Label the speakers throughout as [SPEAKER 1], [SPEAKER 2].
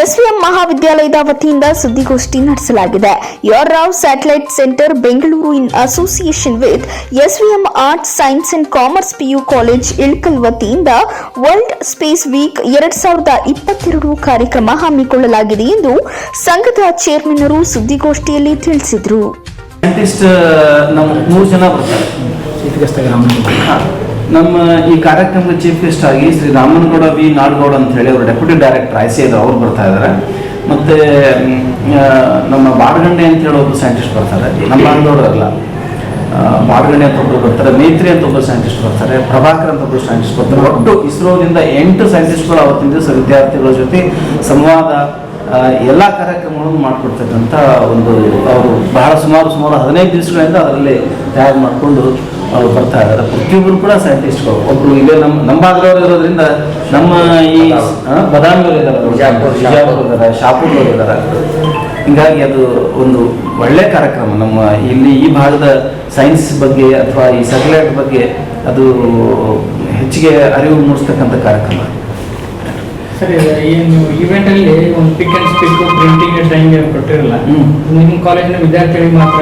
[SPEAKER 1] SVM ಮಹಾವಿದ್ಯಾಲಯದ ವತಿಯಿಂದ ಸುದ್ದಿಗೋಷ್ಠಿ ನಡೆಸಲಾಗಿದೆ. Your Rao satellite centre Bengaluru in association with SVM arts science and commerce PU college Ilkal ವತಿಯಿಂದ ವರ್ಲ್ಡ್ ಸ್ಪೇಸ್ ವೀಕ್ 2022 ಕಾರ್ಯಕ್ರಮ ಹಮ್ಮಿಕೊಳ್ಳಲಾಗಿದೆ ಎಂದು ಸಂಘದ ಚೇರ್ಮನ್ನರು ಸುದ್ದಿಗೋಷ್ಠಿಯಲ್ಲಿ ತಿಳಿಸಿದರು.
[SPEAKER 2] ನಮ್ಮ ಈ ಕಾರ್ಯಕ್ರಮದ ಚೀಫ್ ಗೆಸ್ಟ್ ಆಗಿ ಶ್ರೀ ರಾಮನಗೌಡ ವಿ ನಾಡಗೌಡ ಅಂತ ಹೇಳಿ ಅವರು ಡೆಪ್ಯೂಟಿ ಡೈರೆಕ್ಟರ್ ICA ಅವರು ಬರ್ತಾ ಇದ್ದಾರೆ. ಮತ್ತೆ ನಮ್ಮ ಬಾಡಗಂಡೆ ಅಂತ ಹೇಳಿ ಒಬ್ಬರು ಸೈಂಟಿಸ್ಟ್ ಬರ್ತಾರೆ. ನಮ್ಮ ನಾಡಗೌಡರಲ್ಲ, ಬಾಡಗಂಡೆ ಅಂತ ಒಬ್ಬರು ಬರ್ತಾರೆ, ಮೇತ್ರಿ ಅಂತ ಒಬ್ಬರು ಸೈಂಟಿಸ್ಟ್ ಬರ್ತಾರೆ, ಪ್ರಭಾಕರ್ ಅಂತ ಒಬ್ಬರು ಸೈಂಟಿಸ್ಟ್ ಬರ್ತಾರೆ. ಒಟ್ಟು ಇಸ್ರೋದಿಂದ 8 ಸೈಂಟಿಸ್ಟ್ಗಳು ಅವತ್ತಿನ ದಿವಸ ವಿದ್ಯಾರ್ಥಿಗಳ ಜೊತೆ ಸಂವಾದ ಎಲ್ಲ ಕಾರ್ಯಕ್ರಮಗಳನ್ನು ಮಾಡಿಕೊಡ್ತಕ್ಕಂಥ ಒಂದು ಅವರು ಬಹಳ ಸುಮಾರು 15 ದಿವಸಗಳಿಂದ ಅದರಲ್ಲಿ ತಯಾರು ಮಾಡಿಕೊಂಡು ಅವ್ರು ಬರ್ತಾ ಇದ್ದಾರೆ. ಪ್ರತಿಯೊಬ್ಬರು ಕೂಡ ಸೈಂಟಿಸ್ಟ್ಗಳು. ಒಬ್ರು ಇಲ್ಲೇ ನಮ್ಮ ಭಾಗದವರು ಇರೋದ್ರಿಂದ ನಮ್ಮ ಈ ಬದಾಮಿಯವರು ಇದ್ದಾರೆ, ಬಿಜಾಪುರ ಇದ್ದಾರೆ, ಶಾಪುರ್ದವರು ಇದ್ದಾರೆ. ಹೀಗಾಗಿ ಅದು ಒಂದು ಒಳ್ಳೆ ಕಾರ್ಯಕ್ರಮ. ನಮ್ಮ ಇಲ್ಲಿ ಈ ಭಾಗದ ಸೈನ್ಸ್ ಬಗ್ಗೆ ಅಥವಾ ಈ ಸ್ಯಾಟಲೈಟ್ ಬಗ್ಗೆ ಅದು ಹೆಚ್ಚಿಗೆ ಅರಿವು ಮೂಡಿಸ್ತಕ್ಕಂಥ ಕಾರ್ಯಕ್ರಮ.
[SPEAKER 3] ಸರಿ, ಏನು ಇವೆಂಟ್ ಅಲ್ಲಿ ಒಂದು pick and speak printing drawing ಏನು ಕೊಟ್ಟಿರಲ್ಲ, ನಿಮ್ಮ ಕಾಲೇಜಿನ ವಿದ್ಯಾರ್ಥಿಗಳಿಗೆ ಮಾತ್ರ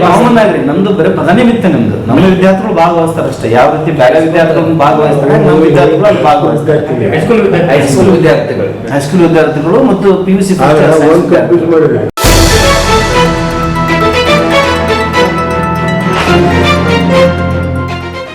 [SPEAKER 2] ಕಾಮನ್ ಆಗ್ರಿ. ನಮ್ದು ಬರೀ ಪದನಿಮಿತ್ತ ನಮ್ಮ ವಿದ್ಯಾರ್ಥಿಗಳು ಭಾಗವಹಿಸ್ತಾರೆ ಅಷ್ಟೇ. ಯಾವ ರೀತಿ ಬೇರೆ ವಿದ್ಯಾರ್ಥಿಗಳು ಭಾಗವಹಿಸ್ತಾರೆ, ನಮ್ಮ ವಿದ್ಯಾರ್ಥಿಗಳು ಅಲ್ಲಿ ಭಾಗವಹಿಸ್ತಾರೆ. ಹೈಸ್ಕೂಲ್ ವಿದ್ಯಾರ್ಥಿಗಳು ಮತ್ತು PUC